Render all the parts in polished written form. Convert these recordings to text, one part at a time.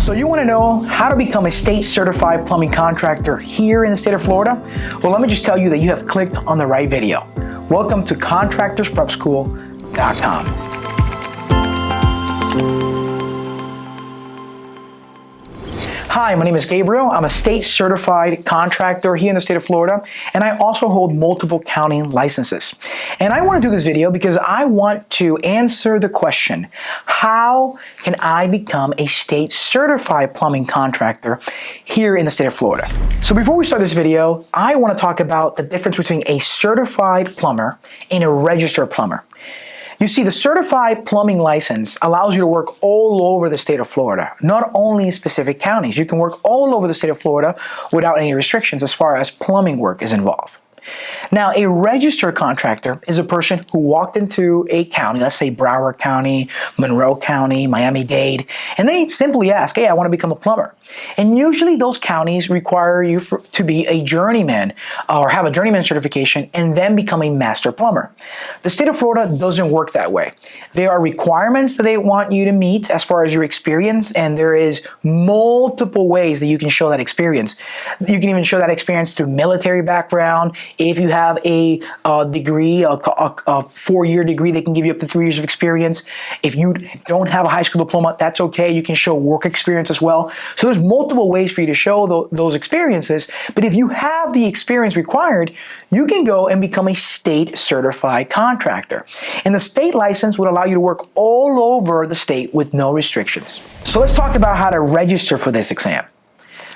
So you want to know how to become a state certified plumbing contractor here in the state of Florida? Well, let me just tell you that you have clicked on the right video. Welcome to contractorsprepschool.com. Hi, my name is Gabriel. I'm a state certified contractor here in the state of Florida, and I also hold multiple county licenses. And I want to do this video because I want to answer the question, how can I become a state certified plumbing contractor here in the state of Florida? So before we start this video, I want to talk about the difference between a certified plumber and a registered plumber. You see, the certified plumbing license allows you to work all over the state of Florida, not only in specific counties. You can work all over the state of Florida without any restrictions as far as plumbing work is involved. Now, a registered contractor is a person who walked into a county, let's say Broward County, Monroe County, Miami-Dade, and they simply ask, hey, I want to become a plumber. And usually those counties require you to be a journeyman or have a journeyman certification and then become a master plumber. The state of Florida doesn't work that way. There are requirements that they want you to meet as far as your experience, and there is multiple ways that you can show that experience. You can even show that experience through military background. If you have a degree, a 4-year degree, they can give you up to 3 years of experience. If you don't have a high school diploma, that's okay. You can show work experience as well. So there's multiple ways for you to show those experiences. But if you have the experience required, you can go and become a state certified contractor. And the state license would allow you to work all over the state with no restrictions. So let's talk about how to register for this exam.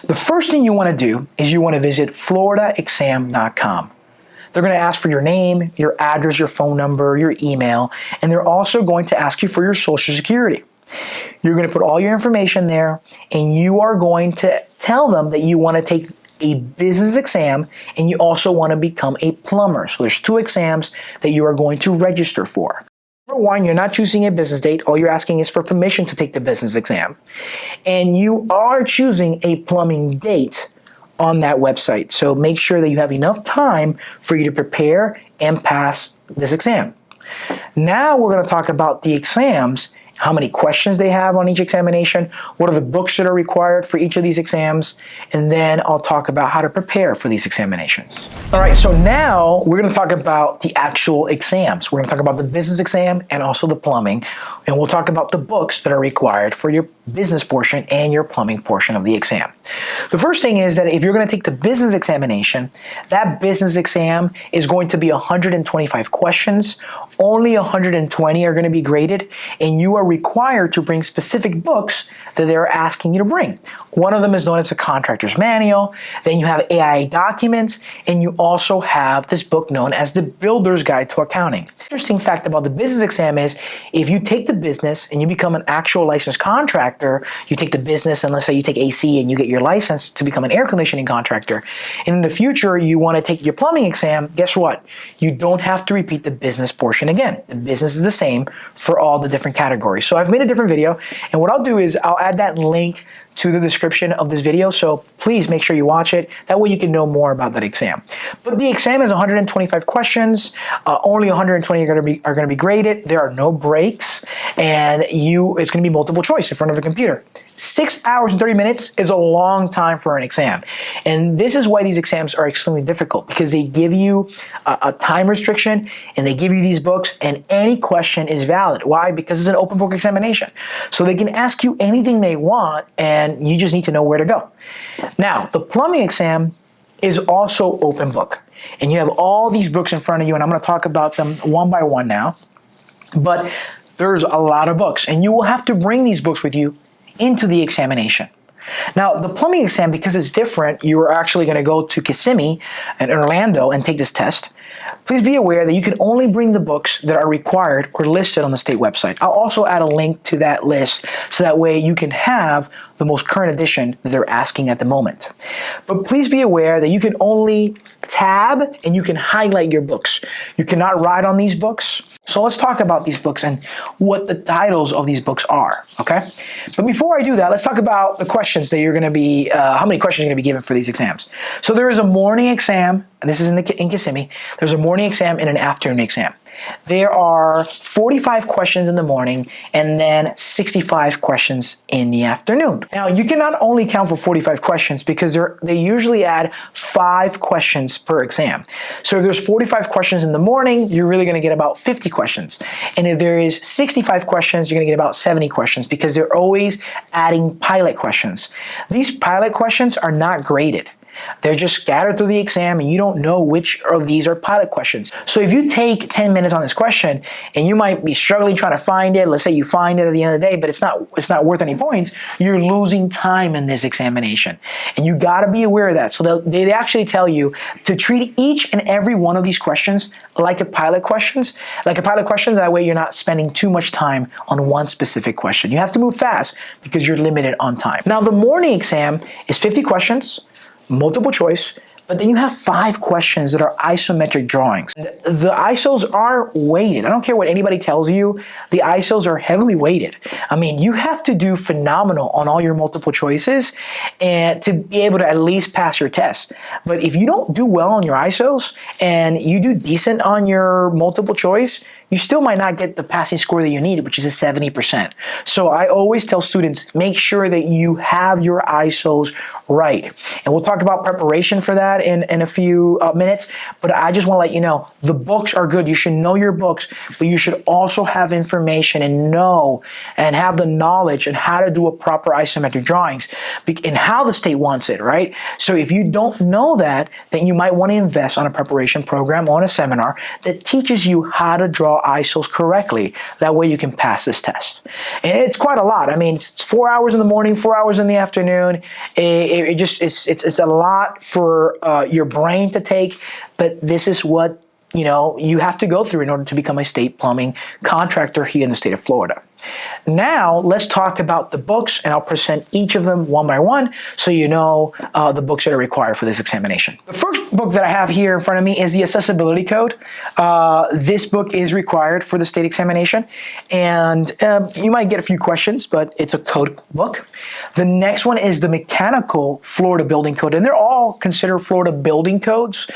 The first thing you want to do is you want to visit floridaexam.com. They're going to ask for your name, your address, your phone number, your email, and they're also going to ask you for your Social Security. You're going to put all your information there, and you are going to tell them that you want to take a business exam and you also want to become a plumber. So there's 2 exams that you are going to register for. Number 1, you're not choosing a business date. All you're asking is for permission to take the business exam. And you are choosing a plumbing date on that website. So make sure that you have enough time for you to prepare and pass this exam. Now we're going to talk about the exams, how many questions they have on each examination, what are the books that are required for each of these exams, and then I'll talk about how to prepare for these examinations. All right, so now we're going to talk about the actual exams. We're going to talk about the business exam and also the plumbing, and we'll talk about the books that are required for your business portion and your plumbing portion of the exam. The first thing is that if you're going to take the business examination, that business exam is going to be 125 questions. Only 120 are going to be graded, and you are required to bring specific books that they're asking you to bring. One of them is known as a contractor's manual. Then you have AI documents, and you also have this book known as the Builder's Guide to Accounting. Interesting fact about the business exam is if you take the business and you become an actual licensed contractor, you take the business and let's say you take AC and you get your license to become an air conditioning contractor, and in the future you want to take your plumbing exam, guess what? You don't have to repeat the business portion again. The business is the same for all the different categories. So I've made a different video, and what I'll do is I'll add that link to the description of this video, so please make sure you watch it. That way you can know more about that exam. But the exam is 125 questions. Only 120 are going to be graded. There are no breaks, and it's going to be multiple choice in front of a computer. 6 hours and 30 minutes is a long time for an exam. And this is why these exams are extremely difficult, because they give you a time restriction and they give you these books, and any question is valid. Why? Because it's an open book examination. So they can ask you anything they want, and you just need to know where to go. Now, the plumbing exam is also open book. And you have all these books in front of you, and I'm going to talk about them one by one now. But there's a lot of books, and you will have to bring these books with you into the examination. Now, the plumbing exam, because it's different, you are actually going to go to Kissimmee in Orlando and take this test. Please be aware that you can only bring the books that are required or listed on the state website. I'll also add a link to that list so that way you can have the most current edition that they're asking at the moment. But please be aware that you can only tab and you can highlight your books. You cannot write on these books. So let's talk about these books and what the titles of these books are, okay? But before I do that, let's talk about the questions that you're going to be, how many questions you're going to be given for these exams. So there is a morning exam, and this is in Kissimmee. There's a morning exam and an afternoon exam. there are 45 questions in the morning and then 65 questions in the afternoon. Now, you can not only count for 45 questions because they usually add 5 questions per exam. So if there's 45 questions in the morning, you're really going to get about 50 questions. And if there is 65 questions, you're going to get about 70 questions because they're always adding pilot questions. These pilot questions are not graded. They're just scattered through the exam and you don't know which of these are pilot questions. So if you take 10 minutes on this question and you might be struggling trying to find it, let's say you find it at the end of the day, but it's not worth any points, you're losing time in this examination. And you gotta be aware of that. So they actually tell you to treat each and every one of these questions like a pilot question. That way you're not spending too much time on one specific question. You have to move fast because you're limited on time. Now the morning exam is 50 questions, multiple choice, but then you have 5 questions that are isometric drawings. The ISOs are weighted. I don't care what anybody tells you, the ISOs are heavily weighted. I mean, you have to do phenomenal on all your multiple choices and to be able to at least pass your test. But if you don't do well on your ISOs and you do decent on your multiple choice, you still might not get the passing score that you need, which is a 70%. So I always tell students, make sure that you have your ISOs right. And we'll talk about preparation for that in a few minutes, but I just want to let you know, the books are good. You should know your books, but you should also have information and know and have the knowledge and how to do a proper isometric drawings and how the state wants it, right? So if you don't know that, then you might want to invest on a preparation program or on a seminar that teaches you how to draw ISOs correctly. That way you can pass this test. And it's quite a lot. I mean, it's 4 hours in the morning, 4 hours in the afternoon. It's a lot for your brain to take, but this is what you have to go through in order to become a state plumbing contractor here in the state of Florida. Now, let's talk about the books, and I'll present each of them one by one so you know the books that are required for this examination. The first book that I have here in front of me is the Accessibility Code. This book is required for the state examination, and you might get a few questions, but it's a code book. The next one is the Mechanical Florida Building Code, and they're all considered Florida building codes,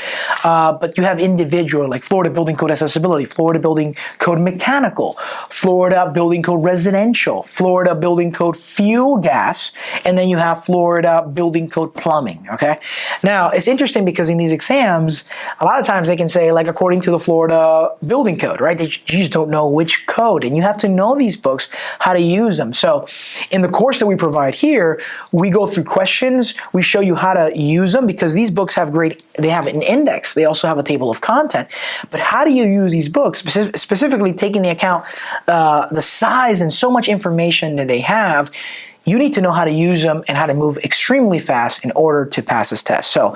but you have individual, like Florida Building Code Accessibility, Florida Building Code Mechanical, Florida Building Code Residential, Florida Building Code Fuel Gas, and then you have Florida Building Code Plumbing, okay? Now, it's interesting because in these exams, a lot of times they can say, like, according to the Florida Building Code, right? You just don't know which code, and you have to know these books, how to use them. So in the course that we provide here, we go through questions, we show you how to use them because these books have they have an index, they also have a table of content, but how do you use these books, specifically taking into account the size and so much information that they have? You need to know how to use them and how to move extremely fast in order to pass this test. So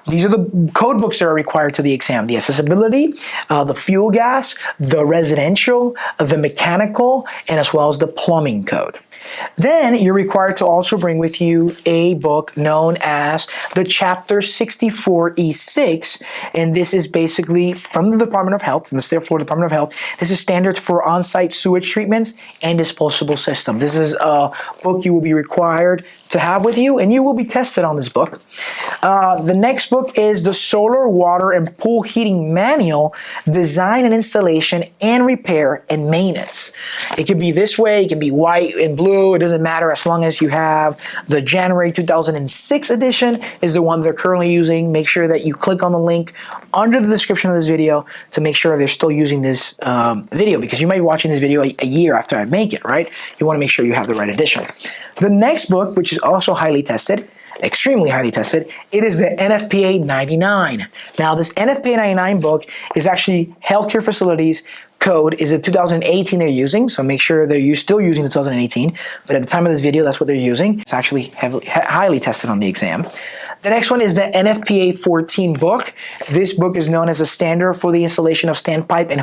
these are the code books that are required to the exam: the accessibility, the fuel gas, the residential, the mechanical, and as well as the plumbing code. Then you're required to also bring with you a book known as the Chapter 64E6, and this is basically from the Department of Health, from the State of Florida Department of Health. This is standards for on-site sewage treatments and disposable system. This is a book you will be required to have with you, and you will be tested on this book. The next book is the Solar, Water, and Pool Heating Manual, Design and Installation and Repair and Maintenance. It can be this way, it can be white and blue, it doesn't matter as long as you have the January 2006 edition is the one they're currently using. Make sure that you click on the link under the description of this video to make sure they're still using this video, because you might be watching this video a year after I make it, right? You want to make sure you have the right edition. The next book, which is also highly tested, extremely highly tested, it is the NFPA 99. Now, this NFPA 99 book is actually healthcare facilities code is a 2018 they're using, so make sure that you're still using the 2018, but at the time of this video, that's what they're using. It's actually highly tested on the exam. The next one is the NFPA 14 book. This book is known as a standard for the installation of standpipe and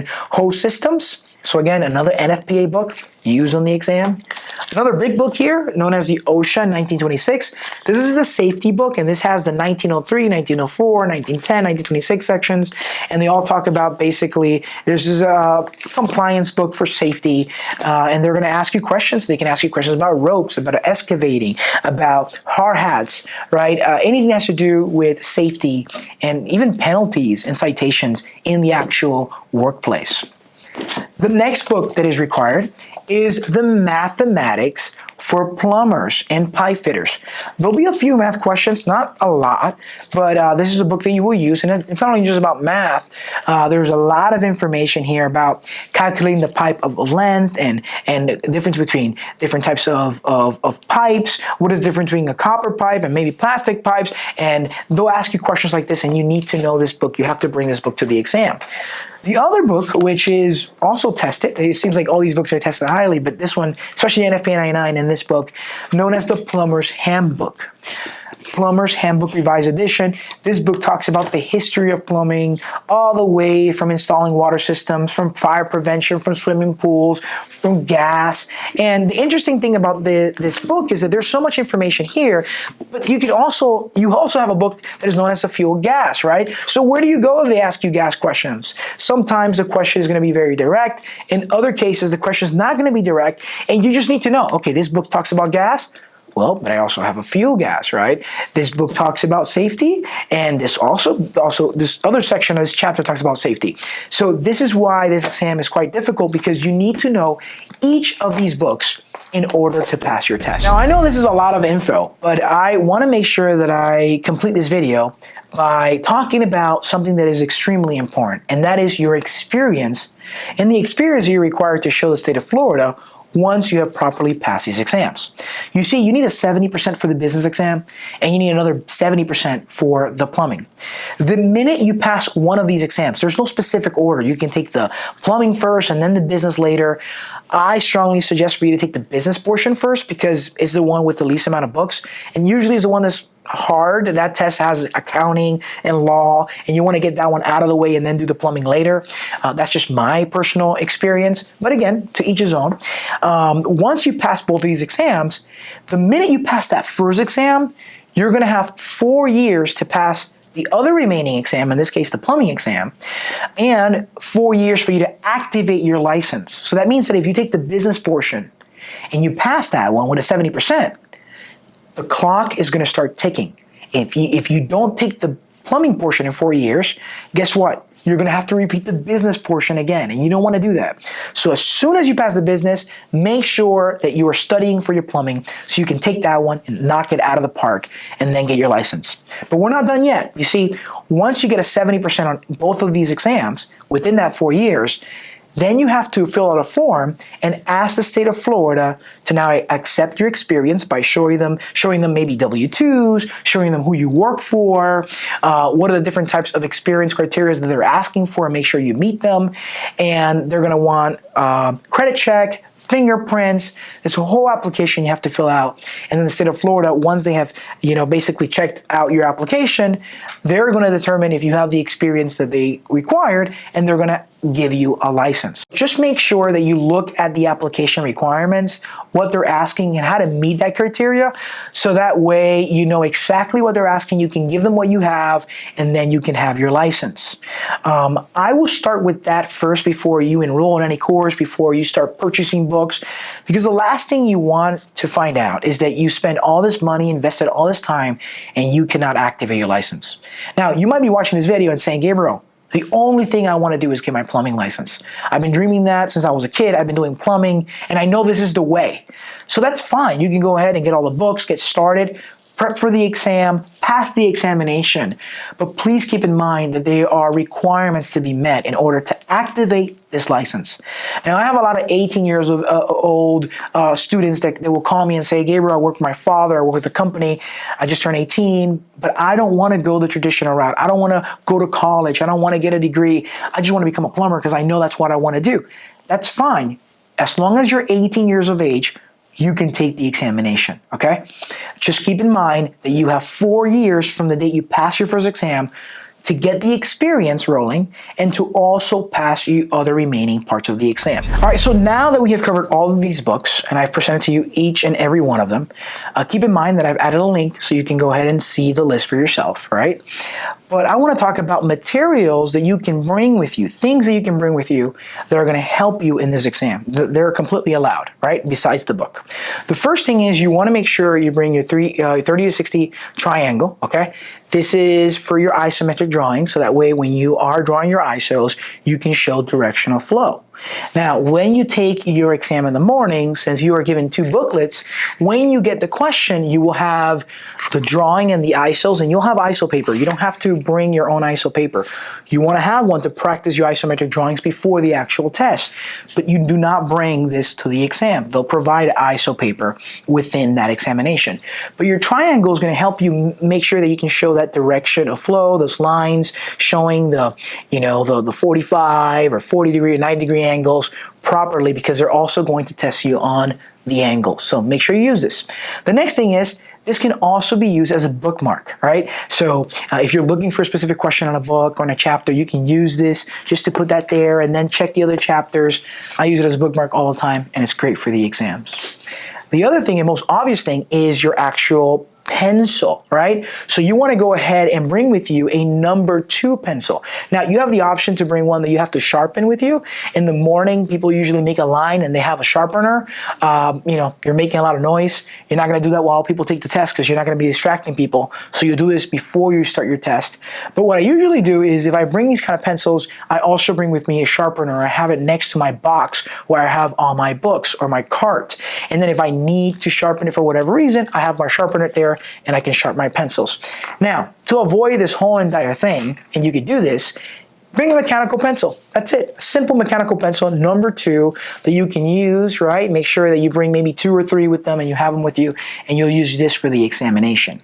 hose systems. So again, another NFPA book used on the exam. Another big book here, known as the OSHA 1926. This is a safety book, and this has the 1903, 1904, 1910, 1926 sections, and they all talk about basically, this is a compliance book for safety, and they're going to ask you questions. They can ask you questions about ropes, about excavating, about hard hats, right? Anything that has to do with safety and even penalties and citations in the actual workplace. The next book that is required is the Mathematics for Plumbers and Pipe Fitters. There'll be a few math questions, not a lot, but this is a book that you will use, and it's not only just about math. There's a lot of information here about calculating the pipe of length and the difference between different types of pipes, what is the difference between a copper pipe and maybe plastic pipes, and they'll ask you questions like this, and you need to know this book. You have to bring this book to the exam. The other book, which is also tested, it seems like all these books are tested highly, but this one, especially NFPA 99 in this book, known as the Plumber's Handbook. Plumber's Handbook Revised Edition. This book talks about the history of plumbing, all the way from installing water systems, from fire prevention, from swimming pools, from gas. And the interesting thing about this book is that there's so much information here, but you also have a book that is known as the fuel gas, right? So where do you go if they ask you gas questions? Sometimes the question is going to be very direct. In other cases, the question is not going to be direct, and you just need to know, okay, this book talks about gas. Well, but I also have a fuel gas, right? This book talks about safety, and this this other section of this chapter talks about safety. So this is why this exam is quite difficult, because you need to know each of these books in order to pass your test. Now, I know this is a lot of info, but I want to make sure that I complete this video by talking about something that is extremely important, and that is your experience, and the experience you're required to show the state of Florida once you have properly passed these exams. You see, you need a 70% for the business exam, and you need another 70% for the plumbing. The minute you pass one of these exams, there's no specific order. You can take the plumbing first and then the business later. I strongly suggest for you to take the business portion first, because it's the one with the least amount of books, and usually is the one that's hard. That test has accounting and law, and you want to get that one out of the way and then do the plumbing later. That's just my personal experience, but again, to each his own. Once you pass both of these exams, the minute you pass that first exam, you're going to have 4 years to pass the other remaining exam, in this case the plumbing exam, and 4 years for you to activate your license. So that means that if you take the business portion and you pass that one with a 70%, the clock is going to start ticking. If you don't take the plumbing portion in 4 years, guess what? You're going to have to repeat the business portion again, and you don't want to do that. So as soon as you pass the business, make sure that you are studying for your plumbing so you can take that one and knock it out of the park and then get your license. But we're not done yet. You see, once you get a 70% on both of these exams within that 4 years, then you have to fill out a form and ask the state of Florida to now accept your experience by showing them maybe W-2s, showing them who you work for, what are the different types of experience criteria that they're asking for, and make sure you meet them. And they're going to want credit check, fingerprints. It's a whole application you have to fill out. And then the state of Florida, once they have, basically checked out your application, they're going to determine if you have the experience that they required, and they're going to give you a license. Just make sure that you look at the application requirements, what they're asking, and how to meet that criteria, so that way you know exactly what they're asking, you can give them what you have, and then you can have your license. I will start with that first before you enroll in any course, before you start purchasing books, because the last thing you want to find out is that you spend all this money, invested all this time, and you cannot activate your license. Now, you might be watching this video and saying, Gabriel, the only thing I want to do is get my plumbing license. I've been dreaming that since I was a kid. I've been doing plumbing, and I know this is the way. So that's fine. You can go ahead and get all the books, get started, prep for the exam, pass the examination. But please keep in mind that there are requirements to be met in order to activate this license. Now, I have a lot of 18 years old students that will call me and say, Gabriel, I work with my father, I work with a company, I just turned 18, but I don't want to go the traditional route. I don't want to go to college. I don't want to get a degree. I just want to become a plumber because I know that's what I want to do. That's fine. As long as you're 18 years of age, you can take the examination, okay? Just keep in mind that you have 4 years from the date you pass your first exam to get the experience rolling, and to also pass you other remaining parts of the exam. All right, so now that we have covered all of these books and I've presented to you each and every one of them, keep in mind that I've added a link so you can go ahead and see the list for yourself, right? But I want to talk about materials that you can bring with you, things that you can bring with you that are going to help you in this exam. They're completely allowed, right? Besides the book. The first thing is you want to make sure you bring your 30 to 60 triangle, okay? This is for your isometric drawing, so that way when you are drawing your ISOs, you can show directional flow. Now, when you take your exam in the morning, since you are given 2 booklets, when you get the question, you will have the drawing and the ISOs, and you'll have ISO paper. You don't have to bring your own ISO paper. You want to have one to practice your isometric drawings before the actual test, but you do not bring this to the exam. They'll provide ISO paper within that examination. But your triangle is going to help you make sure that you can show that direction of flow, those lines showing the 45 or 40 degree or 90 degree angles properly, because they're also going to test you on the angle. So make sure you use this. The next thing is, this can also be used as a bookmark, right? So if you're looking for a specific question on a book or on a chapter, you can use this just to put that there and then check the other chapters. I use it as a bookmark all the time, and it's great for the exams. The other thing, and most obvious thing, is your actual pencil, right? So you want to go ahead and bring with you a number 2 pencil. Now, you have the option to bring one that you have to sharpen with you. In the morning, people usually make a line and they have a sharpener. You're making a lot of noise. You're not going to do that while people take the test, because you're not going to be distracting people. So you do this before you start your test. But what I usually do is, if I bring these kind of pencils, I also bring with me a sharpener. I have it next to my box where I have all my books or my cart. And then if I need to sharpen it for whatever reason, I have my sharpener there, and I can sharpen my pencils. Now, to avoid this whole entire thing, and you could do this, bring a mechanical pencil. That's it. A simple mechanical pencil, number 2, that you can use, right? Make sure that you bring maybe 2 or 3 with them and you have them with you, and you'll use this for the examination.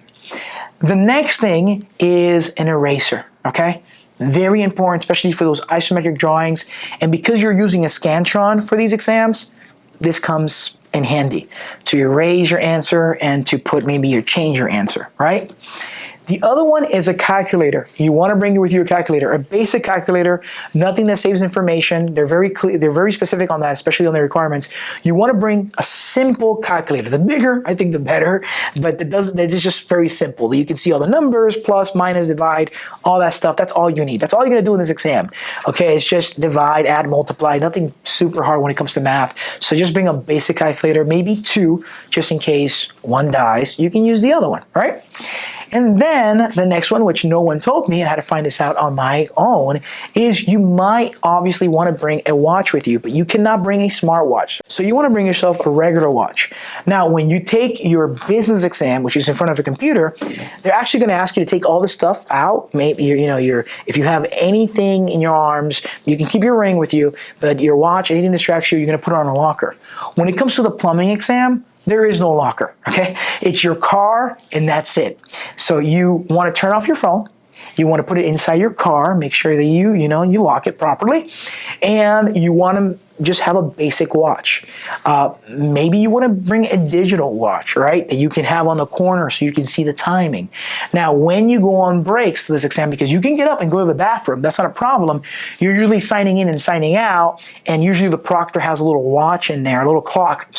The next thing is an eraser, okay? Very important, especially for those isometric drawings. And because you're using a Scantron for these exams, this comes in handy to erase your answer and to put maybe change your answer, right? The other one is a calculator. You want to bring with you a calculator, a basic calculator, nothing that saves information. They're very clear, they're very specific on that, especially on the requirements. You want to bring a simple calculator. The bigger, I think, the better, but it's just very simple. You can see all the numbers, plus, minus, divide, all that stuff. That's all you need. That's all you're going to do in this exam. Okay, it's just divide, add, multiply, nothing super hard when it comes to math. So just bring a basic calculator, maybe 2, just in case one dies. You can use the other one, right? And then the next one, which no one told me, I had to find this out on my own, is you might obviously want to bring a watch with you, but you cannot bring a smartwatch. So you want to bring yourself a regular watch. Now, when you take your business exam, which is in front of a computer, they're actually going to ask you to take all this stuff out. Maybe if you have anything in your arms, you can keep your ring with you, but your watch, anything distracts you, you're going to put it on a locker. When it comes to the plumbing exam, there is no locker, okay? It's your car, and that's it. So you want to turn off your phone. You want to put it inside your car. Make sure that you lock it properly. And you want to just have a basic watch. Maybe you want to bring a digital watch, right? That you can have on the corner so you can see the timing. Now, when you go on breaks to this exam, because you can get up and go to the bathroom, that's not a problem. You're usually signing in and signing out, and usually the proctor has a little watch in there, a little clock,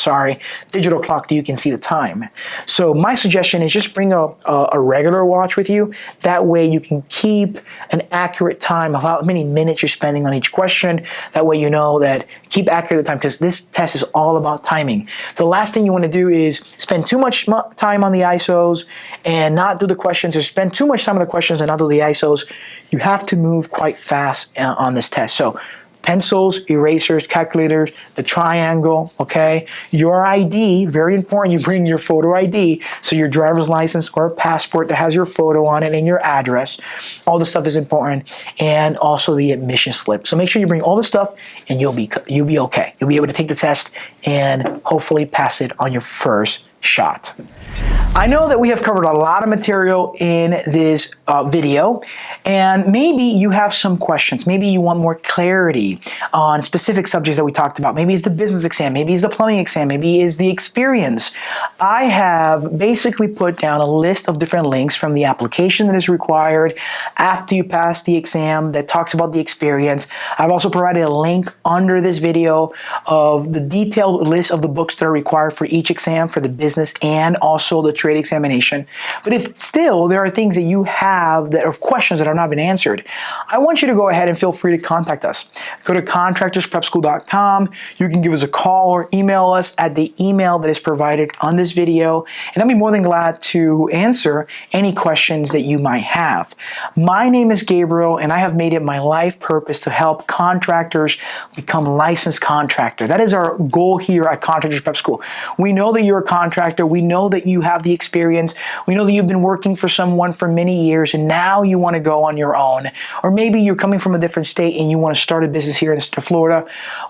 digital clock that you can see the time. So my suggestion is just bring a regular watch with you. That way you can keep an accurate time of how many minutes you're spending on each question. That way you know that keep accurate time, because this test is all about timing. The last thing you want to do is spend too much time on the ISOs and not do the questions, or spend too much time on the questions and not do the ISOs. You have to move quite fast on this test. So pencils, erasers, calculators, the triangle, okay? Your ID, very important, you bring your photo ID, so your driver's license or a passport that has your photo on it and your address. All this stuff is important, and also the admission slip. So make sure you bring all this stuff, and you'll be okay. You'll be able to take the test and hopefully pass it on your first shot. I know that we have covered a lot of material in this video, and maybe you have some questions. Maybe you want more clarity on specific subjects that we talked about. Maybe it's the business exam, maybe it's the plumbing exam, maybe it's the experience. I have basically put down a list of different links from the application that is required after you pass the exam that talks about the experience. I've also provided a link under this video of the detailed list of the books that are required for each exam, for the business and also the trade examination. But if still there are things that you have that are questions that have not been answered, I want you to go ahead and feel free to contact us. Go to contractorsprepschool.com. You can give us a call or email us at the email that is provided on this video, and I'll be more than glad to answer any questions that you might have. My name is Gabriel, and I have made it my life purpose to help contractors become licensed contractors. That is our goal here at Contractors Prep School. We know that you're a contractor. We know that you have the experience. We know that you've been working for someone for many years and now you want to go on your own. Or maybe you're coming from a different state and you want to start a business here in the state of Florida.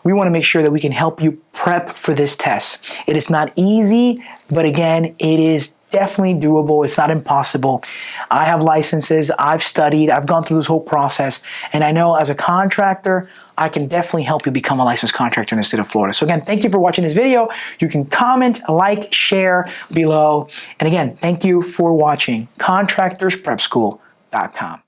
We want to make sure that we can help you prep for this test. It is not easy, but again, it is definitely doable. It's not impossible. I have licenses, I've studied, I've gone through this whole process, and I know as a contractor, I can definitely help you become a licensed contractor in the state of Florida. So again, thank you for watching this video. You can comment, like, share below. And again, thank you for watching ContractorsPrepSchool.com.